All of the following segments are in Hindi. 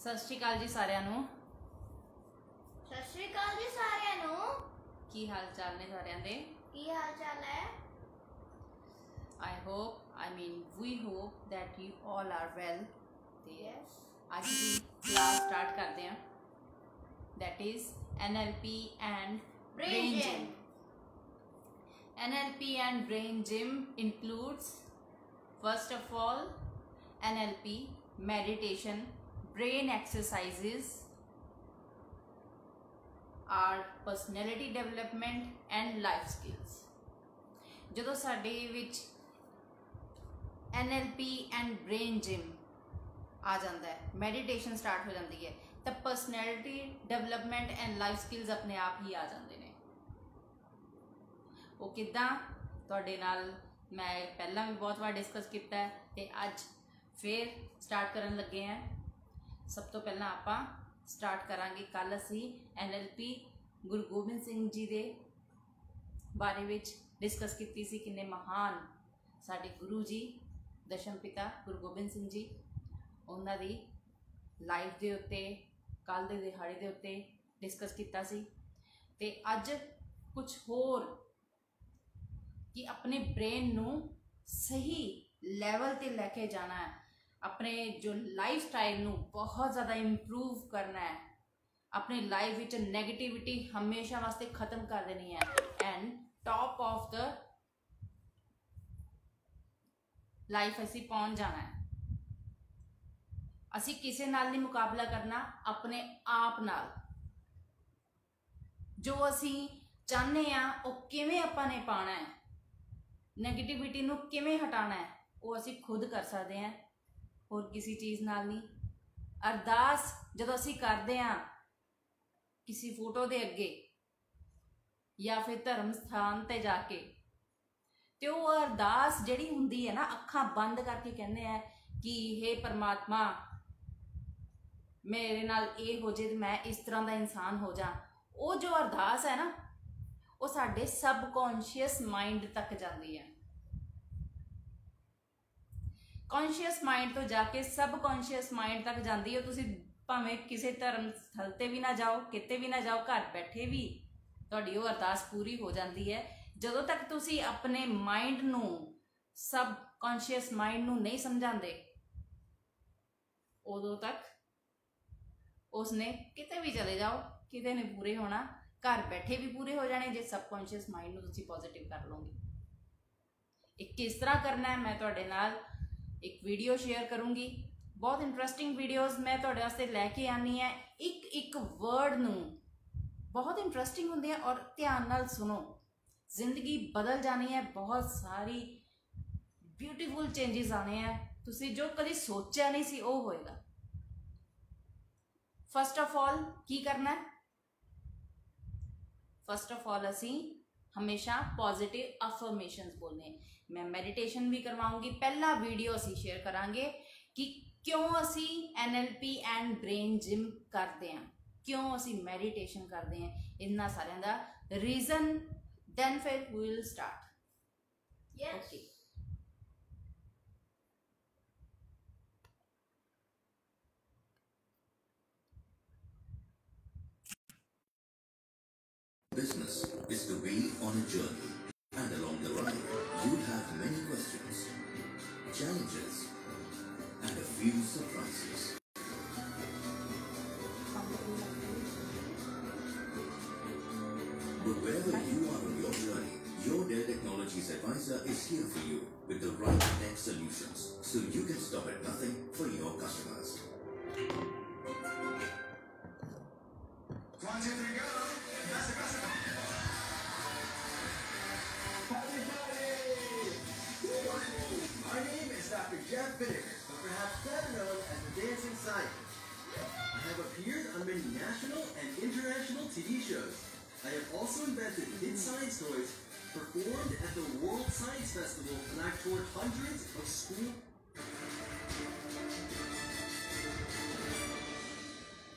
सत श्री अकाल जी सारिਆਂ ਨੂੰ। सत श्री अकाल जी सारिਆਂ ਨੂੰ। की हाल चाल ने सारिਆਂ ਦੇ? की हाल चाल है? we hope that you all are well। Yes। आज की क्लास स्टार्ट करते हैं, that is NLP and brain gym। NLP and brain gym includes first of all NLP meditation, brain exercises, our personality development and life skills। ਜਦੋਂ ਸਾਡੇ ਵਿੱਚ NLP and brain gym आ जाता है, मेडिटेशन स्टार्ट हो जाती है, तब personality development and life skills अपने आप ही आ जाते हैं। वो किद्दां तुहाडे नाल मैं पहला भी बहुत बार डिस्कस किया है ते अज फिर स्टार्ट करन लगे हैं। सब तो पहला आपां स्टार्ट करांगे, कल असी NLP गुरु गोबिंद सिंह जी दे बारे विच डिस्कस की सी। किन्ने महान साडे गुरु जी दशम पिता गुरु गोबिंद सिंह जी, उन्हां दी लाइफ दे उत्ते कल दे दिहाड़े दे उत्ते डिस्कस किया सी। ते अज कुछ होर कि अपने ब्रेन नू सही लैवल ते लैके जाना है, अपने जो लाइफ स्टाइल नू बहुत ज़्यादा इंप्रूव करना है, अपने लाइफ विच नैगेटिविटी हमेशा वास्ते खत्म कर देनी है and top of the life असी पहुंच जाना है। असी किसी नाल नहीं मुकाबला करना, अपने आप नाल। जो असी चाहते हैं वो किवें आपां ने पाना है, नैगेटिविटी नू किवें हटाना है, वो असी खुद कर सकते हैं, और किसी चीज़ नाल नहीं। अरदास जदों असी करते हैं किसी फोटो के अगे या फिर धर्म स्थान ते जाके, तो वो अरदास जिहड़ी हुंदी है ना, अखां बंद करके कहने हैं कि हे परमात्मा मेरे नाल ये हो जाए, मैं इस तरह का इंसान हो जा। वो जो अरदास है ना, वो साडे सबकॉन्शियस माइंड तक जाती है। कॉन्शियस माइंड तो जाके सबकॉन्शियस माइंड तक जाती है। तुसीं भावें किसी धर्म स्थल ते भी ना जाओ, किते भी ना जाओ, घर बैठे भी तुहाडी वो अरदास पूरी हो जाती है। जदों तक तुसीं अपने माइंड नू, सबकॉन्शियस माइंड नू नहीं समझाते, उदों तक उसने किते भी चले जाओ, किते नहीं पूरे होना। घर बैठे भी पूरे हो जाने जे सबकॉन्शियस माइंड नू तुसीं पॉजिटिव कर लोगे। एक किस तरह करना है, मैं तुहाडे नाल एक वीडियो शेयर करूँगी। बहुत इंटरेस्टिंग वीडियोज़ मैं तुहाडे वास्ते लैके आनी है। एक एक वर्ड नू बहुत इंटरेस्टिंग होंदी है, और ध्यान नाल सुनो, जिंदगी बदल जानी है। बहुत सारी ब्यूटीफुल चेंजेस आने हैं, तुसीं जो कभी सोचा नहीं सी वो होएगा। फर्स्ट ऑफ ऑल की करना है, फर्स्ट ऑफ ऑल असी हमेशा पॉजिटिव अफर्मेशंस बोलने। मैं मेडिटेशन भी करवाऊंगी। पहला वीडियो असी शेयर करांगे कि क्यों असी NLP एंड ब्रेन जिम करते हैं, क्यों असी मेडिटेशन करते हैं, इन्ना सारियां दा रीजन। देन फिर we will start. Okay. Business is to be on a journey, and along the ride, you'll have many questions, challenges, and a few surprises. But wherever you are on your journey, your Dell Technologies advisor is here for you with the right tech solutions, so you can stop at nothing for your customers. 1, 2, 3, go! My name is Dr. Jeff Vinegar, but perhaps better known as the Dancing Scientist. I have appeared on many national and international TV shows. I have also invented hit science toys, performed at the World Science Festival, and I've toured hundreds of schools.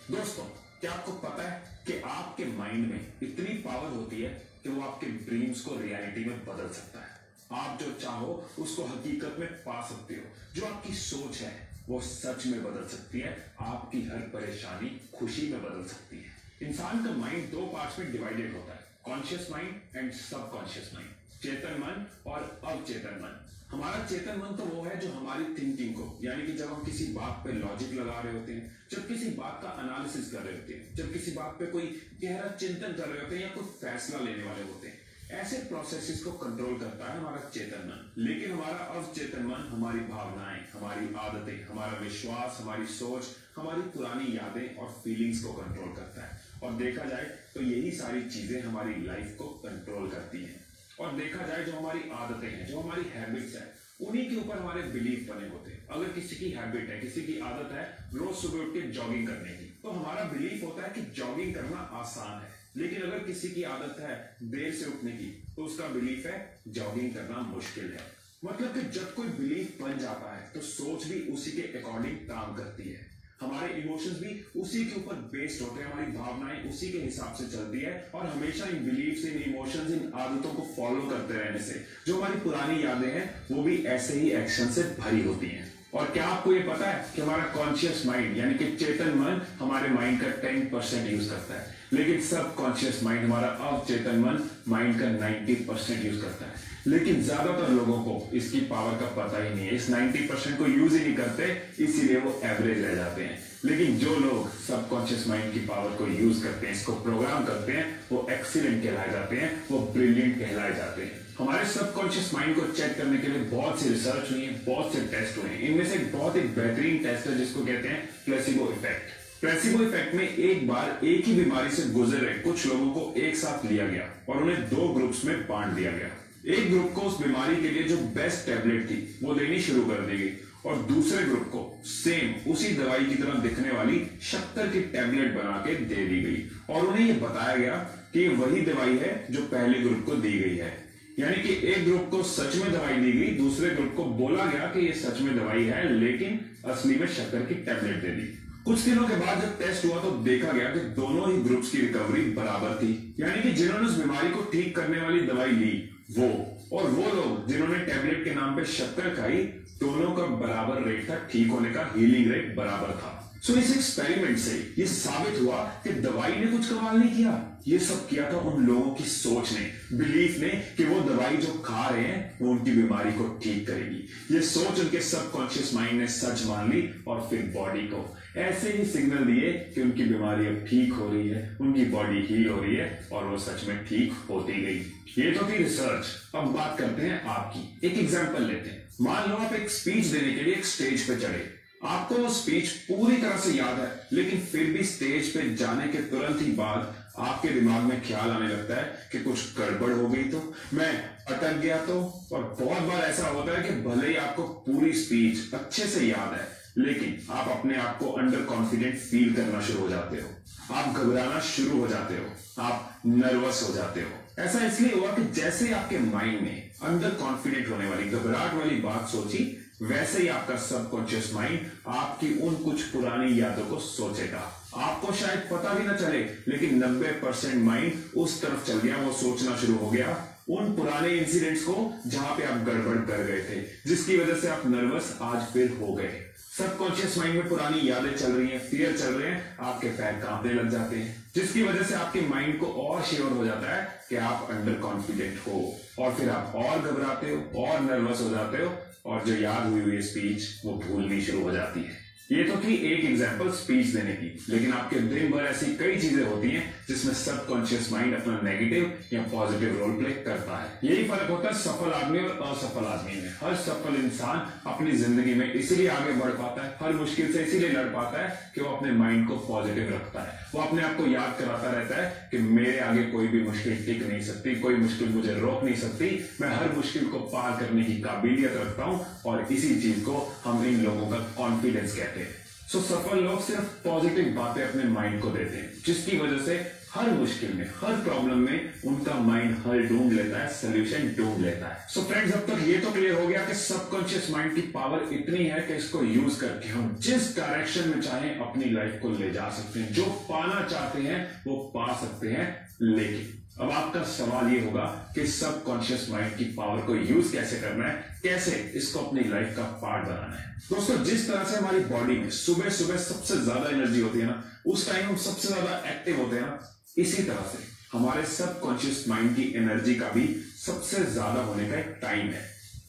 दोस्तों, क्या आपको पता है कि आपके माइंड में इतनी पावर होती है कि वो आपके ड्रीम्स को रियलिटी में बदल सकता है। आप जो चाहो उसको हकीकत में पा सकते हो। जो आपकी सोच है वो सच में बदल सकती है, आपकी हर परेशानी खुशी में बदल सकती है। इंसान का माइंड दो पार्ट्स में डिवाइडेड होता है, conscious mind and subconscious mind, चेतन मन और अवचेतन मन। हमारा चेतन मन तो वो है जो हमारी थिंकिंग को, यानी कि जब हम किसी बात पे लॉजिक लगा रहे होते हैं, जब किसी बात का एनालिसिस कर रहे होते हैं, जब किसी बात पे कोई गहरा चिंतन कर रहे होते हैं या कोई फैसला लेने वाले होते हैं, ऐसे प्रोसेसेस को कंट्रोल करता है हमारा चेतन मन। लेकिन हमारा अवचेतन मन हमारी भावनाएं, हमारी आदतें, हमारा विश्वास, हमारी सोच, हमारी पुरानी यादें और फीलिंग्स को कंट्रोल करता है। और देखा जाए तो यही सारी चीजें हमारी लाइफ को कंट्रोल करती हैं। और देखा जाए जो हमारी आदतें हैं, जो हमारी हैबिट्स हैं, उन्हीं के ऊपर हमारे बिलीफ बने होते हैं। अगर किसी की हैबिट है, किसी की आदत है रोज सुबह उठ के जॉगिंग करने की, तो हमारा बिलीफ होता है कि जॉगिंग करना आसान है। लेकिन अगर किसी की आदत है देर से उठने की, तो उसका बिलीफ है जॉगिंग करना मुश्किल है। मतलब कि जब कोई बिलीफ बन जाता है तो सोच भी उसी के अकॉर्डिंग काम करती है, हमारे इमोशंस भी उसी के ऊपर बेस्ड होते हैं, हमारी भावनाएं उसी के हिसाब से चलती है। और हमेशा इन बिलीफ्स, इन इमोशंस, इन आदतों को फॉलो करते रहने से जो हमारी पुरानी यादें हैं वो भी ऐसे ही एक्शन से भरी होती हैं। और क्या आपको ये पता है कि हमारा कॉन्शियस माइंड यानी कि चेतन मन हमारे माइंड का 10% यूज करता है, लेकिन सब कॉन्शियस माइंड, हमारा अवचेतन मन, माइंड का 90% यूज करता है। लेकिन ज्यादातर लोगों को इसकी पावर का पता ही नहीं है, इस 90% को यूज ही नहीं करते, इसीलिए वो एवरेज रह जाते हैं। लेकिन जो लोग सबकॉन्शियस माइंड की पावर को यूज करते हैं, इसको प्रोग्राम करते हैं, वो एक्सीलेंट कहलाए जाते हैं, वो ब्रिलियंट कहलाए जाते हैं। हमारे सबकॉन्शियस माइंड को चेक करने के लिए बहुत सी रिसर्च हुई है, बहुत से टेस्ट हुए हैं। इनमें से एक बहुत ही बेहतरीन टेस्ट है जिसको कहते हैं प्लेसिबो इफेक्ट। प्लेसिबो इफेक्ट में एक बार एक ही बीमारी से गुजर रहे कुछ लोगों को एक साथ लिया गया और उन्हें 2 ग्रुप्स में बांट दिया गया। एक ग्रुप को उस बीमारी के लिए जो बेस्ट टैबलेट थी वो देनी शुरू कर दी गई और दूसरे ग्रुप को सेम उसी दवाई की तरह दिखने वाली शक्कर की टैबलेट बना के दे दी गई और उन्हें यह बताया गया कि वही दवाई है जो पहले ग्रुप को दी गई है। यानी कि एक ग्रुप को सच में दवाई दी गई, दूसरे ग्रुप को बोला गया कि ये सच में दवाई है, लेकिन असली में शक्कर की टैबलेट दे दी। कुछ दिनों के बाद जब टेस्ट हुआ तो देखा गया कि दोनों ही ग्रुप्स की रिकवरी बराबर थी। यानी कि जिन्होंने उस बीमारी को ठीक करने वाली दवाई ली वो और वो लोग जिन्होंने टैबलेट के नाम पे शक्कर खाई, दोनों का बराबर रेट था, ठीक होने का हीलिंग रेट बराबर था। सो इस एक्सपेरिमेंट से ये साबित हुआ कि दवाई ने कुछ कमाल नहीं किया, ये सब किया था उन लोगों की सोच ने, बिलीफ ने कि वो दवाई जो खा रहे हैं वो उनकी बीमारी को ठीक करेगी। ये सोच उनके सबकॉन्शियस माइंड ने सच मान ली और फिर बॉडी को ऐसे ही सिग्नल दिए कि उनकी बीमारी अब ठीक हो रही है, उनकी बॉडी हील हो रही है और वो सच में ठीक होती गई। ये तो थी रिसर्च। अब बात करते हैं आपकी। एक एग्जांपल लेते हैं। मान लो आप एक स्पीच देने के लिए एक स्टेज पे चढ़े, आपको वो स्पीच पूरी तरह से याद है, लेकिन फिर भी स्टेज पे जाने के तुरंत ही बाद आपके दिमाग में ख्याल आने लगता है कि कुछ गड़बड़ हो गई तो, मैं अटक गया तो। और बहुत बार ऐसा होता है कि भले ही आपको पूरी स्पीच अच्छे से याद है, लेकिन आप अपने आप को अंडर कॉन्फिडेंट फील करना शुरू हो जाते हो, आप घबराना शुरू हो जाते हो, आप नर्वस हो जाते हो। ऐसा इसलिए हुआ कि जैसे ही आपके माइंड में अंडर कॉन्फिडेंट होने वाली, घबराहट वाली बात सोची, वैसे ही आपका सबकॉन्शियस माइंड आपकी उन कुछ पुरानी यादों को सोचेगा। आपको शायद पता भी ना चले, लेकिन 90% माइंड उस तरफ चल गया, वो सोचना शुरू हो गया उन पुराने इंसिडेंट्स को जहां पे आप गड़बड़ कर गए थे, जिसकी वजह से आप नर्वस आज फिर हो गए। सबकॉन्शियस माइंड में पुरानी यादें चल रही हैं, फियर चल रहे हैं, आपके पैर कांपने लग जाते हैं, जिसकी वजह से आपके माइंड को और श्योर हो जाता है कि आप अंडर कॉन्फिडेंट हो और फिर आप और घबराते हो और नर्वस हो जाते हो और जो याद हुई हुई स्पीच वो भूलनी शुरू हो जाती है। ये तो थी एक एग्जांपल स्पीच देने की, लेकिन आपके दिन भर ऐसी कई चीजें होती हैं जिसमें सबकॉन्शियस माइंड अपना नेगेटिव या पॉजिटिव रोल प्ले करता है। यही फर्क होता है सफल आदमी और असफल आदमी में। हर सफल इंसान अपनी जिंदगी में इसीलिए आगे बढ़ पाता है, हर मुश्किल से इसीलिए लड़ पाता है कि वो अपने माइंड को पॉजिटिव रखता है। वो अपने आप को याद कराता रहता है कि मेरे आगे कोई भी मुश्किल टिक नहीं सकती, कोई मुश्किल मुझे रोक नहीं सकती, मैं हर मुश्किल को पार करने की काबिलियत रखता हूं। और इसी चीज को हम इन लोगों का कॉन्फिडेंस कहते हैं। सो सफल लोग सिर्फ पॉजिटिव बातें अपने माइंड को देते हैं, जिसकी वजह से हर मुश्किल में, हर प्रॉब्लम में उनका माइंड हल ढूंढ लेता है, सोल्यूशन ढूंढ लेता है। सो फ्रेंड्स, अब तक ये तो क्लियर हो गया कि सबकॉन्शियस माइंड की पावर इतनी है कि इसको यूज करके हम जिस डायरेक्शन में चाहें अपनी लाइफ को ले जा सकते हैं, जो पाना चाहते हैं वो पा सकते हैं। लेकिन अब आपका सवाल ये होगा कि सब कॉन्शियस माइंड की पावर को यूज कैसे करना है, कैसे इसको अपनी लाइफ का पार्ट बनाना है। दोस्तों, जिस तरह से हमारी बॉडी में सुबह सुबह सबसे ज्यादा एनर्जी होती है ना, उस टाइम हम सबसे ज्यादा एक्टिव होते हैं ना, इसी तरह से हमारे सब कॉन्शियस माइंड की एनर्जी का भी सबसे ज्यादा होने का एक टाइम है।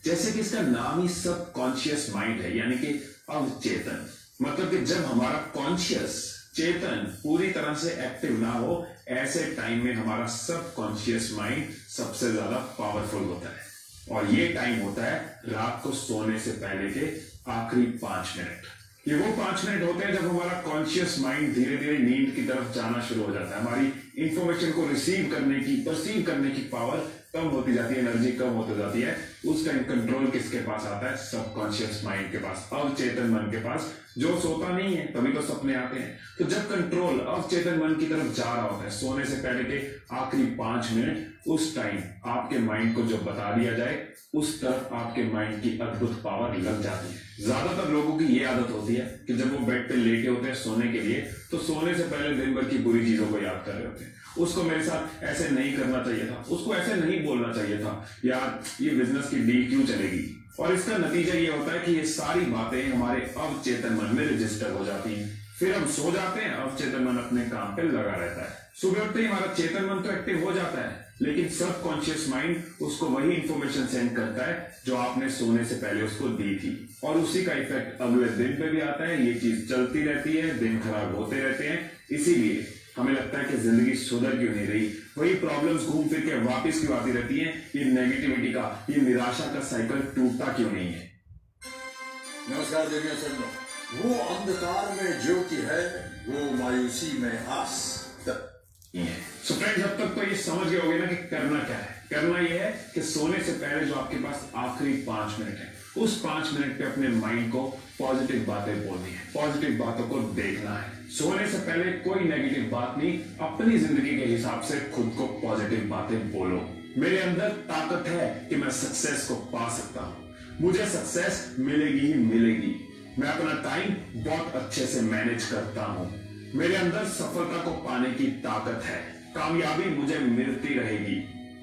जैसे कि इसका नाम ही सब कॉन्शियस माइंड है, यानी कि अवचेतन। मतलब कि जब हमारा कॉन्शियस चेतन पूरी तरह से एक्टिव ना हो, ऐसे टाइम में हमारा सब कॉन्शियस माइंड सबसे ज्यादा पावरफुल होता है। और ये टाइम होता है रात को सोने से पहले के आखिरी 5 मिनट। ये वो 5 मिनट होते हैं जब हमारा कॉन्शियस माइंड धीरे धीरे नींद की तरफ जाना शुरू हो जाता है। हमारी इंफॉर्मेशन को रिसीव करने की, परसीव करने की पावर कम होती जाती है, एनर्जी कम होती जाती है। उस टाइम कंट्रोल किसके पास आता है? सबकॉन्शियस माइंड के पास, अवचेतन मन के पास, जो सोता नहीं है, तभी तो सपने आते हैं। तो जब कंट्रोल अवचेतन मन की तरफ जा रहा होता है सोने से पहले के आखिरी 5 मिनट, उस टाइम आपके माइंड को जो बता दिया जाए, उस तरफ आपके माइंड की अद्भुत पावर लग जाती है। ज्यादातर लोगों की ये आदत होती है कि जब वो बेड पे लेटे होते हैं सोने के लिए, तो सोने से पहले दिन भर की बुरी चीजों को याद कर रहे होते हैं। उसको मेरे साथ ऐसे नहीं करना चाहिए था, उसको ऐसे नहीं बोलना चाहिए था, यार ये बिजनेस की डील क्यों चलेगी। और इसका नतीजा ये होता है कि ये सारी बातें हमारे अवचेतन मन में रजिस्टर हो जाती हैं। फिर हम सो जाते हैं, अवचेतन मन अपने काम पे लगा रहता है। सुबह उठते ही हमारा चेतन मन तो एक्टिव हो जाता है, लेकिन सब कॉन्शियस माइंड उसको वही इंफॉर्मेशन सेंड करता है जो आपने सोने से पहले उसको दी थी, और उसी का इफेक्ट अगले दिन पे भी आता है। ये चीज चलती रहती है, दिन खराब होते रहते हैं। इसीलिए हमें लगता है कि जिंदगी सुधर क्यों नहीं रही, वही प्रॉब्लम्स घूम फिर के वापस क्यों आती रहती हैं, ये नेगेटिविटी का, ये निराशा का साइकिल टूटता क्यों नहीं है। नमस्कार देवियों सज्जनों, वो अंधकार में ज्योति है, वो मायूसी में आस। सो फ्रेंड्स, अब तक तो ये समझ गए होगे ना कि करना क्या है। करना ये है कि सोने से पहले जो आपके पास आखिरी 5 मिनट है, उस 5 मिनट पे अपने माइंड को पॉजिटिव बातें बोलनी है, पॉजिटिव बातों को देखना है। सोने से पहले कोई नेगेटिव बात नहीं, अपनी जिंदगी के हिसाब से खुद को पॉजिटिव बातें बोलो। मेरे अंदर ताकत है कि मैं सक्सेस को पा सकता हूं, मुझे सक्सेस मिलेगी ही मिलेगी। मैं अपना टाइम बहुत अच्छे से मैनेज करता हूं, मेरे अंदर सफलता को पाने की ताकत है, कामयाबी मुझे मिलती रहेगी।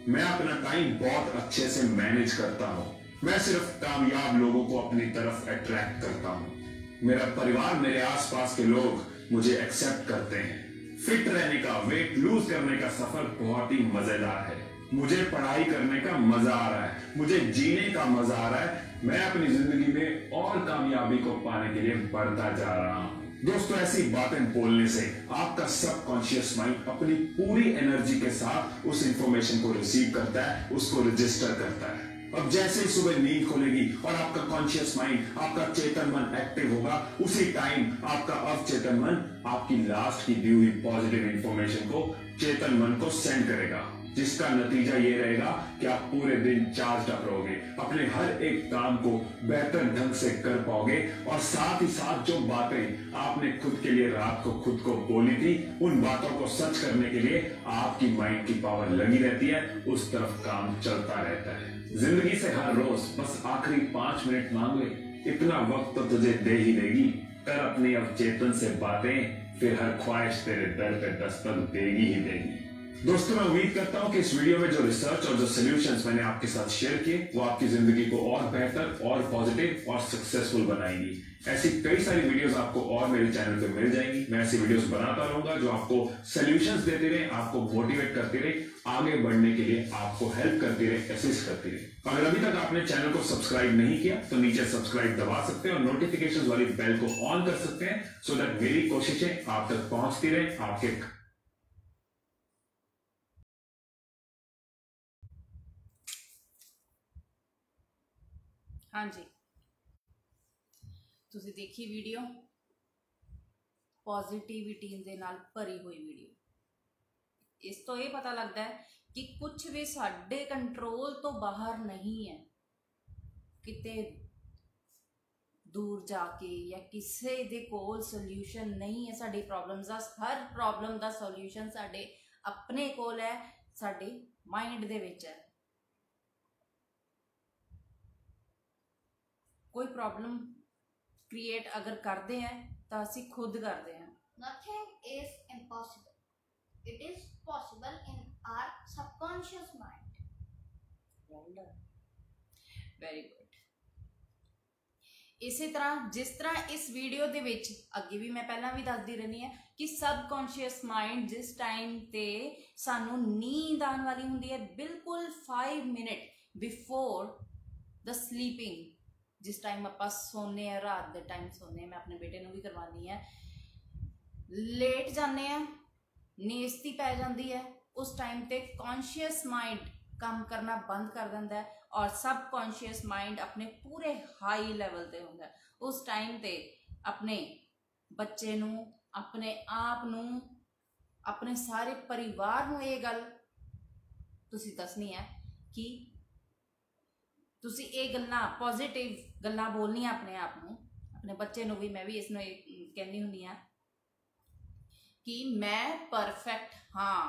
मैं अपना टाइम बहुत अच्छे से मैनेज करता हूं, मैं सिर्फ कामयाब लोगों को अपनी तरफ अट्रैक्ट करता हूं। मेरा परिवार, मेरे आसपास के लोग मुझे एक्सेप्ट करते हैं। फिट रहने का, वेट लूज करने का सफर बहुत ही मजेदार है। मुझे पढ़ाई करने का मजा आ रहा है, मुझे जीने का मजा आ रहा है। मैं अपनी जिंदगी में और कामयाबी को पाने के लिए बढ़ता जा रहा हूं। दोस्तों, ऐसी बातें बोलने से आपका सबकॉन्शियस माइंड अपनी पूरी एनर्जी के साथ उस इंफॉर्मेशन को रिसीव करता है, उसको रजिस्टर करता है। अब जैसे ही सुबह नींद खुलेगी और आपका कॉन्शियस माइंड, आपका चेतन मन एक्टिव होगा, उसी टाइम आपका अवचेतन मन आपकी लास्ट की दी हुई पॉजिटिव इंफॉर्मेशन को चेतन मन को सेंड करेगा, जिसका नतीजा ये रहेगा कि आप पूरे दिन चार्ज अप रहोगे, अपने हर एक काम को बेहतर ढंग से कर पाओगे, और साथ ही साथ जो बातें आपने खुद के लिए रात को खुद को बोली थी, उन बातों को सच करने के लिए आपकी माइंड की पावर लगी रहती है, उस तरफ काम चलता रहता है। जिंदगी से हर रोज बस आखिरी 5 मिनट मांग ले, इतना वक्त तो तुझे दे ही देगी। कर अपने अवचेतन से बातें, फिर हर ख्वाहिश तेरे दर पे दस्तक देगी ही देगी। दोस्तों, मैं उम्मीद करता हूं कि इस वीडियो में जो रिसर्च और जो सॉल्यूशंस मैंने आपके साथ शेयर किए, वो आपकी जिंदगी को और बेहतर और पॉजिटिव और सक्सेसफुल बनाएंगी। ऐसी कई सारी वीडियोस आपको और मेरे चैनल पे मिल जाएंगी। मैं ऐसी वीडियोस बनाता रहूंगा जो आपको सॉल्यूशंस देती रहे, आपको मोटिवेट करती रहे, आगे बढ़ने के लिए आपको हेल्प करती रहे, असिस्ट करती रहे। अगर अभी तक आपने चैनल को सब्सक्राइब नहीं किया तो नीचे सब्सक्राइब दबा सकते हैं और नोटिफिकेशन वाली बेल को ऑन कर सकते हैं, सो दैट मेरी कोशिशें आप तक पहुंचती रहे, आपके हाँ जी, ਤੁਸੀਂ ਦੇਖੀ ਵੀਡੀਓ, ਪੋਜ਼ਿਟਿਵਿਟੀ ਦੇ ਨਾਲ ਭਰੀ ਹੋਈ ਵੀਡੀਓ। ਇਸ ਤੋਂ ਇਹ ਪਤਾ ਲੱਗਦਾ ਹੈ ਕਿ ਕੁਝ ਵੀ ਸਾਡੇ ਕੰਟਰੋਲ ਤੋਂ ਬਾਹਰ ਨਹੀਂ ਹੈ। ਕਿਤੇ दूर जाके या किसी दे कोल सोल्यूशन नहीं है साडी प्रॉब्लम्स दा। हर प्रॉब्लम दा सोल्यूशन साडे अपने कोल है, साडे माइंड दे विच है। कोई प्रॉब्लम क्रिएट अगर करते हैं तो असी खुद करते हैं। Nothing is impossible It is possible in our subconscious mind. Very good. ਇਸੇ ਤਰ੍ਹਾਂ ਜਿਸ ਤਰ੍ਹਾਂ ਇਸ ਵੀਡੀਓ ਦੇ ਵਿੱਚ ਅੱਗੇ ਵੀ ਮੈਂ ਪਹਿਲਾਂ ਵੀ ਦੱਸਦੀ ਰਹਿੰਦੀ ਹਾਂ ਕਿ ਸਬਕੌਂਸ਼ੀਅਸ ਮਾਈਂਡ ਜਿਸ ਟਾਈਮ ਤੇ ਸਾਨੂੰ ਨੀਂਦ ਆਉਣ ਵਾਲੀ ਹੁੰਦੀ ਹੈ ਬਿਲਕੁਲ 5 ਮਿੰਟ ਬਿਫੋਰ ਦ ਸਲੀਪਿੰਗ, ਜਿਸ ਟਾਈਮ ਆਪਾਂ ਸੋਨੇ ਆ, ਰਾਤ ਦੇ ਟਾਈਮ ਸੋਨੇ, ਮੈਂ ਆਪਣੇ ਬੇਟੇ ਨੂੰ ਵੀ ਕਰਵਾਉਂਦੀ ਹਾਂ, ਲੇਟ ਜਾਂਦੇ ਆ, ਨੀਂਦ ਪੈ ਜਾਂਦੀ ਹੈ, उस टाइम पे कॉन्शियस माइंड काम करना बंद कर देता है और सब कॉन्शियस माइंड अपने पूरे हाई लेवल ते होंदा है। उस टाइम ते अपने बच्चे नू, अपने आप नू, अपने सारे परिवार नू ये गल तुसी दसनी है कि तुसी ये गल्लां पॉजिटिव गल्लां बोलनियां अपने आप नू, अपने बच्चे नू भी, मैं भी इसनू कहनी हुंदी हां कि मैं परफेक्ट हाँ,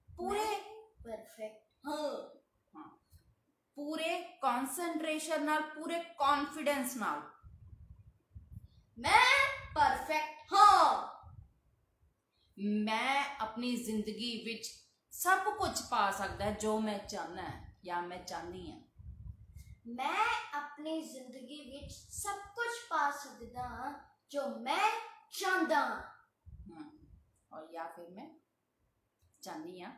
पूरे परफेक्ट हाँ, पूरे कॉन्सेंट्रेशन नाल, पूरे कॉन्फिडेंस नाल मैं परफेक्ट हाँ, मैं अपनी जिंदगी विच सब कुछ पा सकदा है जो मैं चाहना है या मैं चाहनी है। मैं अपनी जिंदगी विच सब कुछ पा सकदा हां जो मैं चाहता हां, और या फिर मैं चाहनी हाँ,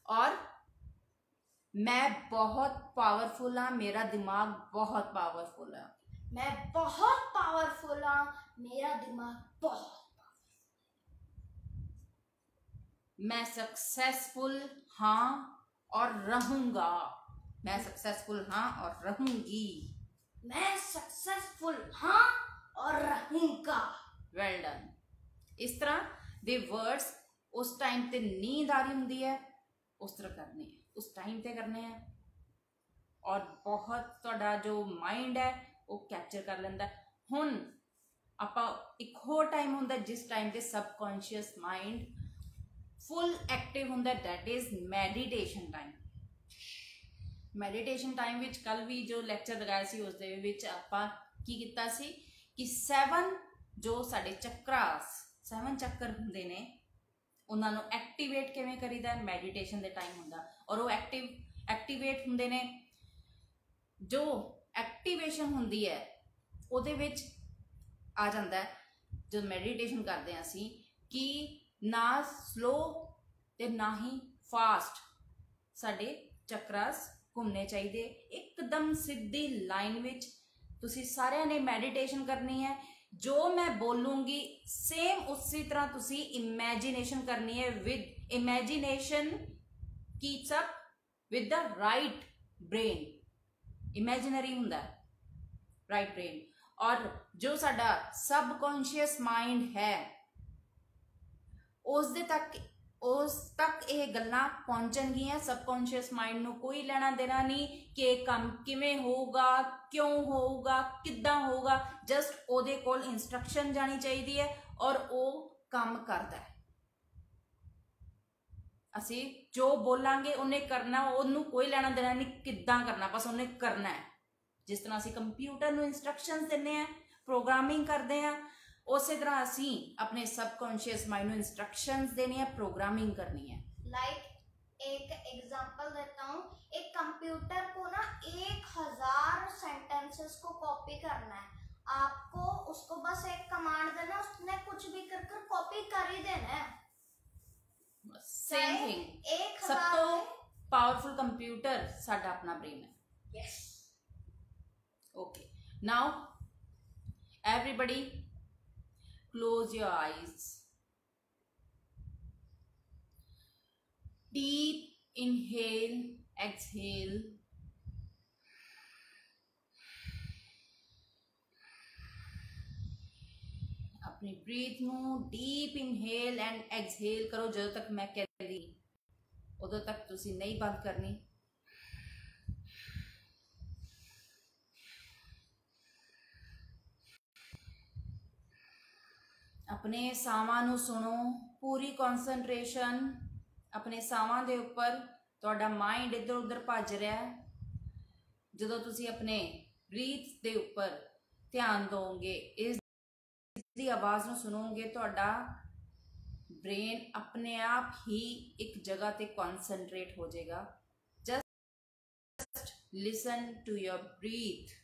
और मैं बहुत पावरफुल हाँ, मेरा दिमाग बहुत पावरफुल है, मैं बहुत पावरफुल हाँ, मेरा दिमाग बहुत, मैं सक्सेसफुल हाँ और रहूंगा, मैं सक्सेसफुल हाँ और रहूंगी, मैं सक्सेसफुल हाँ और रहूंगा। Well done. इस तरह दे वर्ड्स उस टाइम ते नींद आ रही होंदी है उस तरह करने हैं, उस टाइम ते करने हैं, और बहुत तुहाडा जो माइंड है वो कैप्चर कर लेंदा है। हुण आपां एक होर टाइम हुंदा जिस टाइम ते सबकॉन्शियस माइंड फुल एक्टिव हुंदा, that is meditation time. Meditation time which कल भी जो लैक्चर लगाया सी उस दे विच आपां की कीता सी कि 7 जो साडे चक्रास 7 चक्कर हुंदे ने उन्हां नूं एक्टिवेट किवें करीदा है, मैडिटेशन दे टाइम हुंदा, और वो एक्टिवेट हुंदे ने। जो एक्टिवेशन हुंदी है उहदे विच आ जांदा है जो मैडिटेशन करदे हां असीं कि ना स्लो ते ना ही फास्ट साडे चक्रास घूमने चाहिए, एकदम सीधी लाइन विच तुसी सारिਆਂ ने मैडिटेशन करनी है। जो मैं बोलूँगी सेम उसी तरह तुसी इमेजिनेशन करनी है, with imagination keeps up with the right brain, imaginary हुंदा राइट ब्रेन, और जो साडा सबकॉन्शियस माइंड है उस तक ये गल्लां पहुंचणगियां। सबकॉन्शियस माइंड नूं कोई लेना देना नहीं कि काम किवें होगा, क्यों होगा, किद्दां होगा, जस्ट ओदे कोल इंस्ट्रक्शन जानी चाहिए है और वो काम करता है। असी जो बोलांगे उन्हें करना, उन्होंने कोई लेना देना नहीं किद्दां करना, बस उन्हें करना है। जिस तरह असी कंप्यूटर नूं इंस्ट्रक्शनस दिंदे हैं, प्रोग्रामिंग करते हैं, उस तरह असी अपने सबकॉन्शियस माइंड नूं इंस्ट्रक्शंस देनी है, प्रोग्रामिंग करनी है। लाइक एक एग्जांपल देता हूँ, एक कंप्यूटर को ना 1000 सेंटेंसेस को कॉपी करना है, आपको उसको बस एक कमांड देना, उसने कुछ भी कर कर कॉपी कर ही देना है। सेम थिंग, 1000 सब तो पावरफुल कंप्यूटर साडा अपना ब्रेन है। Yes, okay, now everybody close your eyes, deep inhale, exhale, अपनी ब्रीथ नूं डीप इनहेल एंड एक्सहेल करो ਜਦੋਂ तक मैं कहती उदों तक तुसी नहीं बंद करनी। अपने सावां नूं सुनो, पूरी कॉन्सनट्रेशन अपने सावां दे उपर। तुहाडा माइंड इधर उधर भज रहा है, जदों तुसी अपने ब्रीथ दे उपर ध्यान दोगे, इस दी आवाज़ नूं सुनोगे, तुहाडा ब्रेन अपने आप ही एक जगह ते कॉन्सनट्रेट हो जाएगा। Just listen to your breath.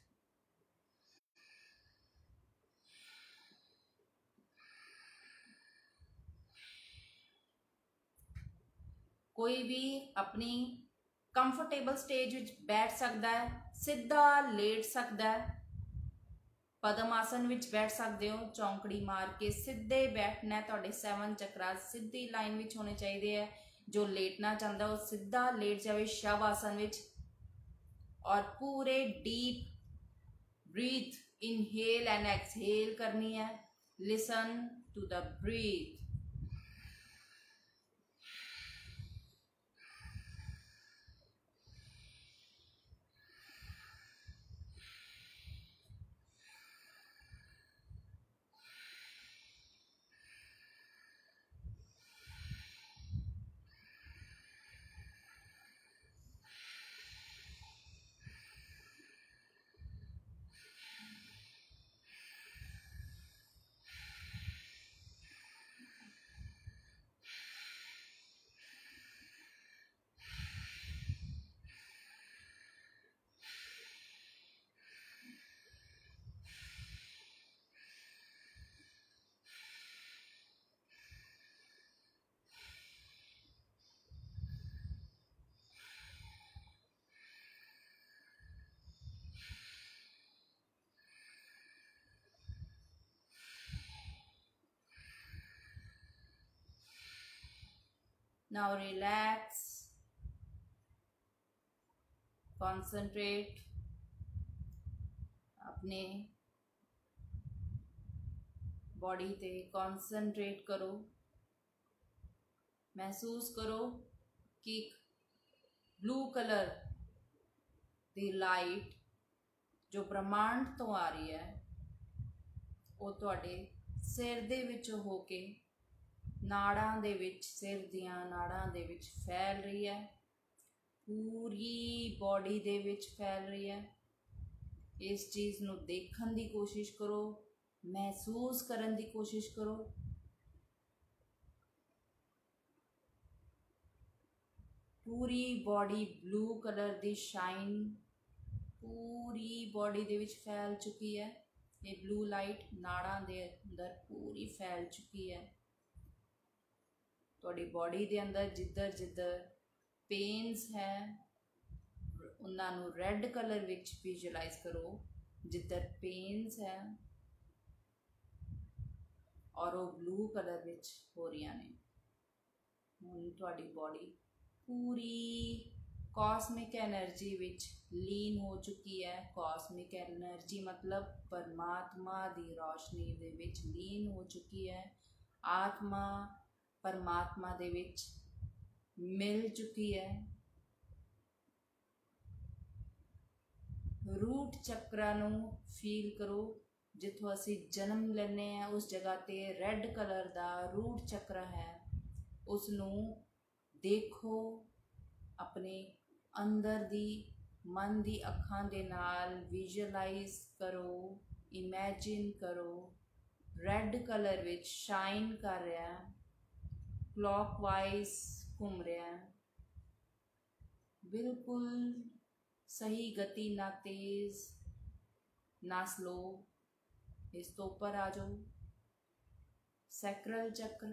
कोई भी अपनी कंफर्टेबल स्टेज विच बैठ सकता है, सीधा लेट सकता है, पद्म आसन विच बैठ सकते हो, चौंकड़ी मार के सीधे बैठना है। तुहाडे 7 चक्रा सीधी लाइन विच होने चाहिए। जो लेटना चाहता वो सीधा लेट जाए शव आसन विच, और पूरे deep breath inhale and exhale करनी है। Listen to the breath. Now relax, concentrate अपने बॉडी ते concentrate करो। महसूस करो कि ब्लू कलर दी लाइट जो ब्रह्मांड तो आ रही है वो तुहाडे सिर दे विच होके नाड़ां दे विच, सिर दियां नाड़ां दे विच फैल रही है, पूरी बॉडी दे विच फैल रही है। इस चीज़ नूं देखण दी कोशिश करो, महसूस करन दी कोशिश करो। पूरी बॉडी ब्लू कलर दी शाइन पूरी बॉडी दे विच फैल चुकी है। ये ब्लू लाइट नाड़ां दे अंदर पूरी फैल चुकी है। ਤੁਹਾਡੀ बॉडी ਦੇ अंदर जिधर जिधर पेन्स है उन्होंने रेड कलर विच विजुलाइज करो, जिधर पेन्स है और वो ब्लू कलर विच हो रही ने। हुण तुहाडी बॉडी पूरी कॉस्मिक एनर्जी विच लीन हो चुकी है। कॉस्मिक एनर्जी मतलब परमात्मा दी रोशनी दे विच लीन हो चुकी है। आत्मा परमात्मा दे विच मिल चुकी है। रूट चक्रा नू फील करो, जिथों असी जन्म लेने हैं उस जगह ते रेड कलर दा रूट चक्र है। उसनू देखो, अपने अंदर दी मन दी अखां दे नाल विजुअलाइज करो, इमेजिन करो रेड कलर विच शाइन कर रहा है, क्लॉकवाइज घूम रहा है, बिल्कुल सही गति, ना तेज ना स्लो। इस तो ऊपर आ जाओ। सैक्रल चक्र,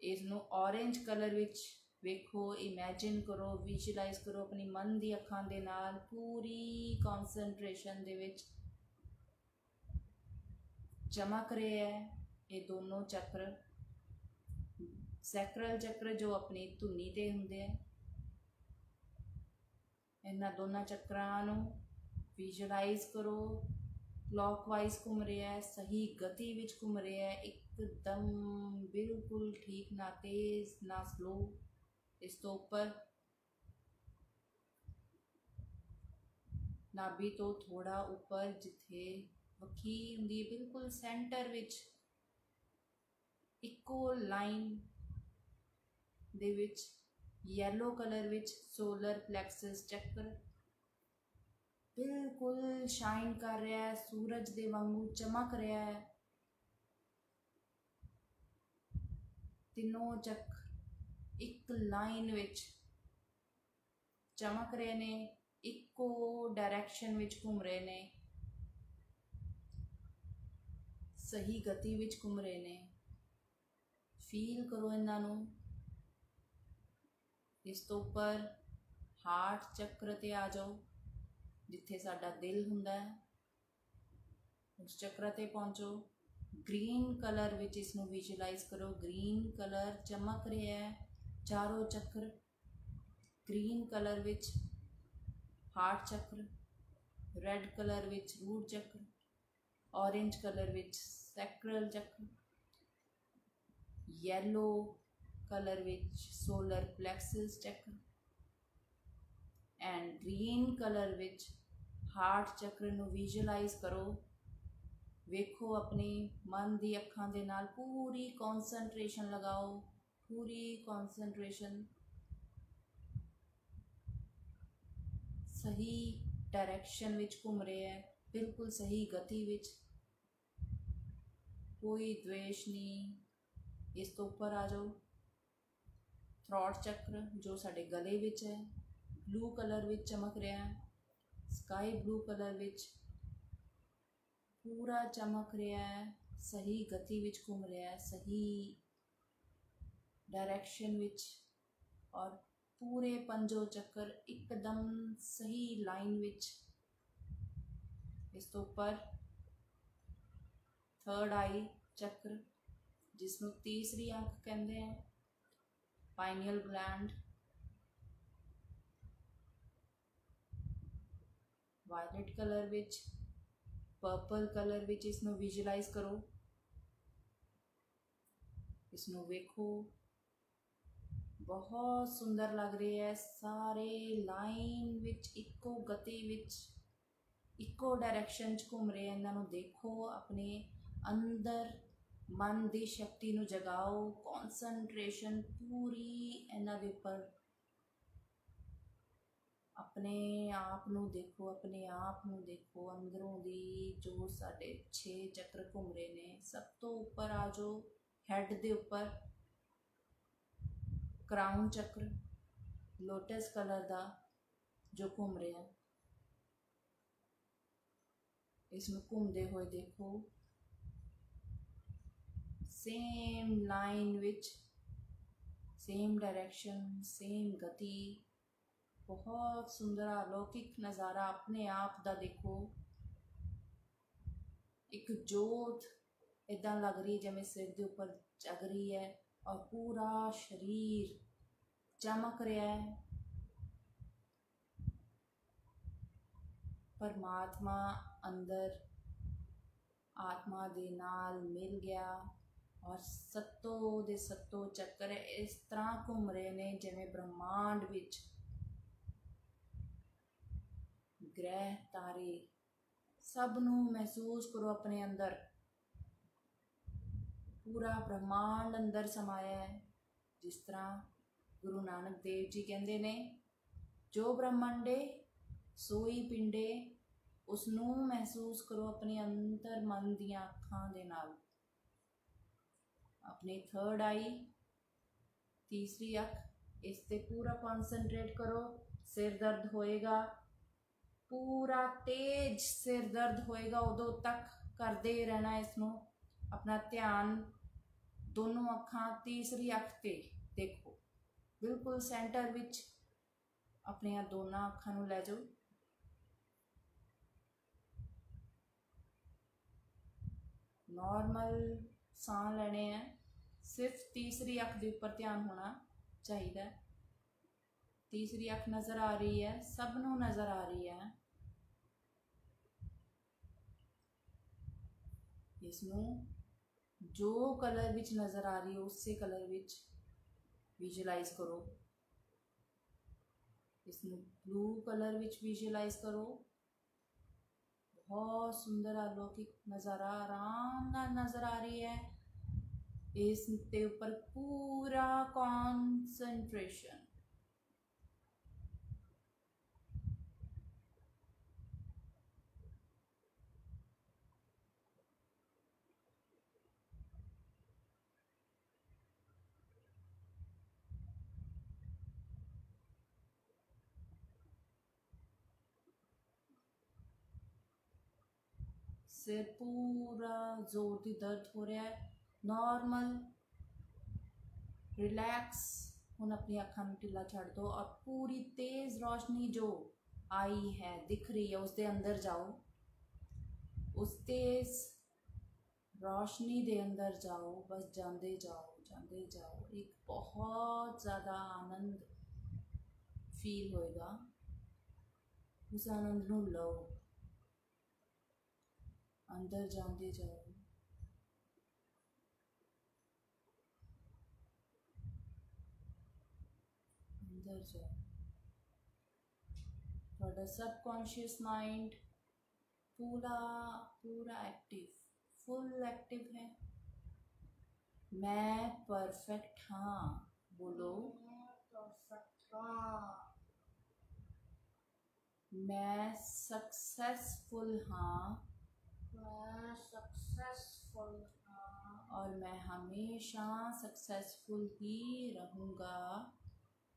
इसनू ऑरेंज कलर विच वेखो, इमेजिन करो, विजुलाइज करो अपनी मन दी अखां दे नाल, पूरी कॉन्सनट्रेशन दे विच चमक रहे हैं ये दोनों चक्र। सैक्रल चक्र जो अपनी धुनी ते हुंदे है, इन्हां दोनों चक्रां नूं विजुलाइज करो, क्लॉकवाइज घूम रहे हैं, सही गति विच घूम रहे हैं, एकदम बिल्कुल ठीक, ना तेज ना स्लो। इस तो ऊपर नाभि तो थोड़ा ऊपर जिथे वखीर हुंदी, बिल्कुल सेंटर विच इको लाइन दे विच येलो कलर विच सोलर प्लैक्सस चक्र बिल्कुल शाइन कर रहा है, सूरज दे वांगू चमक रहा है। ਤਿੰਨੋਂ ਚੱਕਰ ਇੱਕ ਲਾਈਨ ਵਿੱਚ ਚਮਕ ਰਹੇ ਨੇ, ਇੱਕੋ डायरेक्शन ਵਿੱਚ ਘੁੰਮ ਰਹੇ ਨੇ, सही गति विच घूम रहे ने। फील करो इन्हों। इस तो उपर हार्ट चक्र ते आ जाओ, जिथे साडा दिल हुंदा है, उस चक्र ते पहुँचो। ग्रीन कलर विच इसनूं विजुलाइज करो। ग्रीन कलर चमक रहा है, चारों चक्र ग्रीन कलर विच हार्ट चक्र, रेड कलर विच रूट चक्र, ऑरेंज कलर विच सैक्रल चक्र, येलो कलर विच सोलर प्लैक्सिस चक्र and green colour which heart चक्र नूं विजुलाइज करो। वेखो अपने मन दी अखां दे नाल पूरी कॉन्सनट्रेशन लगाओ, पूरी कॉन्सनट्रेशन। सही डायरेक्शन विच घूम रहे हैं, बिल्कुल सही गति विच, कोई द्वेष नहीं। इस तो ऊपर आ जाओ। थ्रॉट चक्र जो साडे गले विच है, ब्लू कलर विच चमक रहा है, स्काई ब्लू कलर विच पूरा चमक रहा है, सही गति विच घूम रहा है, सही डायरेक्शन विच, और पूरे पंजों चक्कर एकदम सही लाइन विच। इस तो ऊपर थर्ड आई चक्र जिसनों तीसरी आंख कहते हैं, पाइनियल ग्लैंड। वायलेट कलर विच, पर्पल कलर विच इसनों विजुलाइज करो। इसनों वेखो, बहुत सुंदर लग रही है। सारे लाइन विच इको गति विच इको डायरेक्शन च घूम रहे हैं। इन्हों देखो, अपने अंदर मन की शक्ति नूं जगाओ, कॉन्सनट्रेशन पूरी इन्हां दे उपर। अपने आप नूं देखो, अपने आप नूं देखो अंदरों दी जो साडे 6 चक्र घूम रहे ने। सब तो उपर आ जाओ, हैड दे उपर क्राउन चक्र लोटस कलर दा जो घूम रहा है। इसमें घूमते हुए देखो, same line which, same direction, same गति, बहुत सुंदर अलौकिक नज़ारा अपने आप दा देखो। एक जोत इदा लग रही है जिवें सिर के उपर जग रही है और पूरा शरीर चमक रहा है। परमात्मा अंदर आत्मा दे नाल मिल गया और सत्तों दे सत्तों चक्कर इस तरह घूम रहे ने जिवें ब्रह्मांड विच ग्रह तारे सब नूं महसूस करो अपने अंदर। पूरा ब्रह्मांड अंदर समाया है। जिस तरह गुरु नानक देव जी कहते ने, जो ब्रह्मांडे सोई पिंडे, उसनूं महसूस करो अपने अंतर मन दियां अखां दे नाल। अपनी थर्ड आई, तीसरी अख, इस ते पूरा कॉन्सनट्रेट करो। सिर दर्द होएगा, पूरा तेज सिर दर्द होएगा, उदों तक करते रहना इसनूं। अपना ध्यान दोनों अखां तीसरी अख ते देखो, बिल्कुल सेंटर विच अपने दोनों अखां नूं लै जाओ। नॉर्मल सांह लेने हैं, सिर्फ तीसरी अख के उपर ध्यान होना चाहिए। तीसरी अख नज़र आ रही है, सबनों नज़र आ रही है। इसनूं जो कलर विच नज़र आ रही है उस कलर विच विजुलाइज करो। इसनूं ब्लू कलर विच विजुलाइज करो। बहुत सुंदर अलौकिक नज़ारा आराम नाल नज़र आ रही है। इस ते उपर पूरा कॉन्सनट्रेशन। सिर पूरा जोर दी दर्द हो रहा है, नॉर्मल रिलैक्स। हुण अपनी अखां नूं ढिला छड़ दो और पूरी तेज़ रोशनी जो आई है दिख रही है उसके अंदर जाओ, उस तेज़ रोशनी दे अंदर जाओ, बस जाते जाओ जाते जाओ। एक बहुत ज़्यादा आनंद फील होएगा, उस आनंद नूं लो, अंदर जाते जाओ। अंदर जाओ, थोड़ा सबकॉन्शियस माइंड पूरा पूरा एक्टिव, फुल एक्टिव है। मैं परफेक्ट हाँ बोलो, परफेक्ट हाँ। मैं सक्सेसफुल हाँ, मैं सक्सेसफुल हाँ, और मैं हमेशा सक्सेसफुल ही रहूँगा,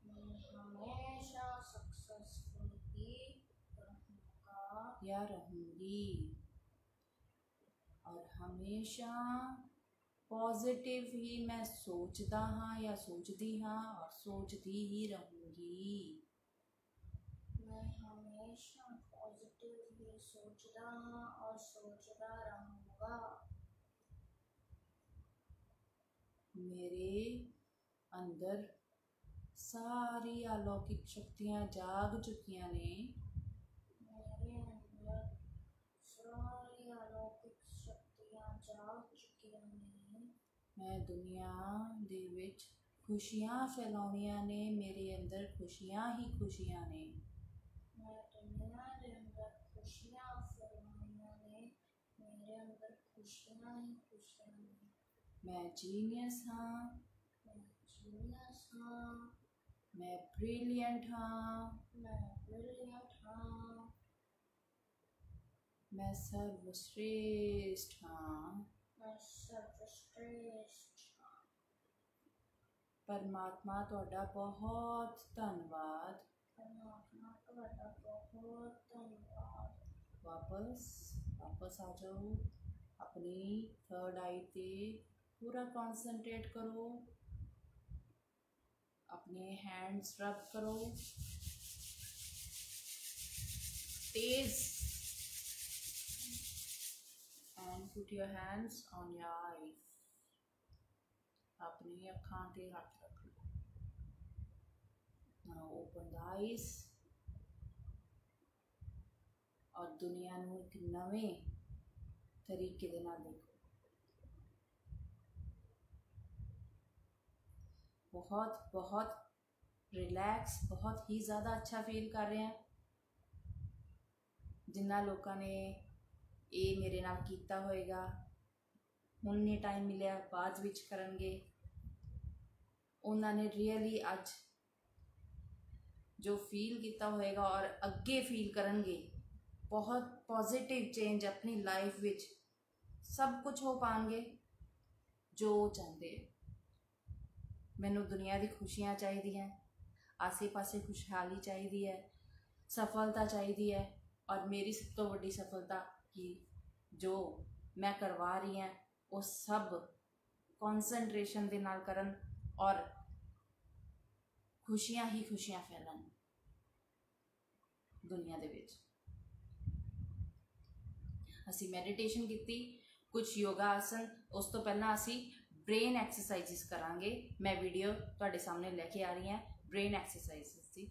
मैं हमेशा सक्सेसफुल ही रहूँगा या रहूँगी। और हमेशा पॉजिटिव ही मैं सोचता हाँ या सोचती हाँ और सोचती ही रहूँगी। मैं हमेशा पॉजिटिव ही सोचता और सोचता रहूँगा। मेरे अंदर सारी अलौकिक शक्तियाँ जाग चुकियाँ ने, मेरे अंदर सारी अलौकिक शक्तियाँ जाग चुकियाँ ने। मैं दुनिया दे विच खुशियाँ फैलाउणियाँ ने, मेरे अंदर खुशियाँ ही खुशियाँ ने। मैं दुनिया के अंदर खुशियाँ फैलाउणियाँ ने, मेरे अंदर खुशियाँ ही खुशियाँ ने। मैं जीनियस हाँ, मैं जीनियस हाँ, मैं ब्रिलियंट हाँ, मैं ब्रिलियंट हाँ, मैं सर्वश्रेष्ठ हाँ। मैं सर्वश्रेष्ठ हाँ। परमात्मा तुहाडा बहुत धन्नवाद। परमात्मा तुहाडा बहुत धन्नवाद। वापस आ जाओ, अपनी थर्ड आई पे पूरा कंसंट्रेट करो, अपने हैंड्स रब करो तेज, and put your hands on your eyes. अपनी अखां ते हाथ रख लो। नाउ ओपन द आईज और दुनिया नूं एक नवे तरीके दे नाल देखो। बहुत बहुत रिलैक्स, बहुत ही ज़्यादा अच्छा फील कर रहे हैं। जिन्ना लोगों ने ये मेरे नाल कीता होएगा, हुण नहीं टाइम मिलिया बाद विच करनगे, उन्होंने रियली अज जो फील किया होएगा और अगे फील करनगे, बहुत पॉजिटिव चेंज अपनी लाइफ विच सब कुछ हो पाएंगे जो चाहते हैं। मैनू दुनिया की खुशियाँ चाहिए, आसे पासे खुशहाली चाहिए है, सफलता चाहिए है, और मेरी सब तो बड़ी सफलता कि जो मैं करवा रही हैं वो सब कॉन्सनट्रेशन के नाल करन और खुशियाँ ही खुशियाँ फैलन दुनिया दे विच। असी मैडिटेशन की, कुछ योगा आसन, उस तो पहला असी ब्रेन एक्सरसाइजिस करांगे। मैं वीडियो तुहाडे सामने लेके आ रही हैं ब्रेन एक्सरसाइजिस की।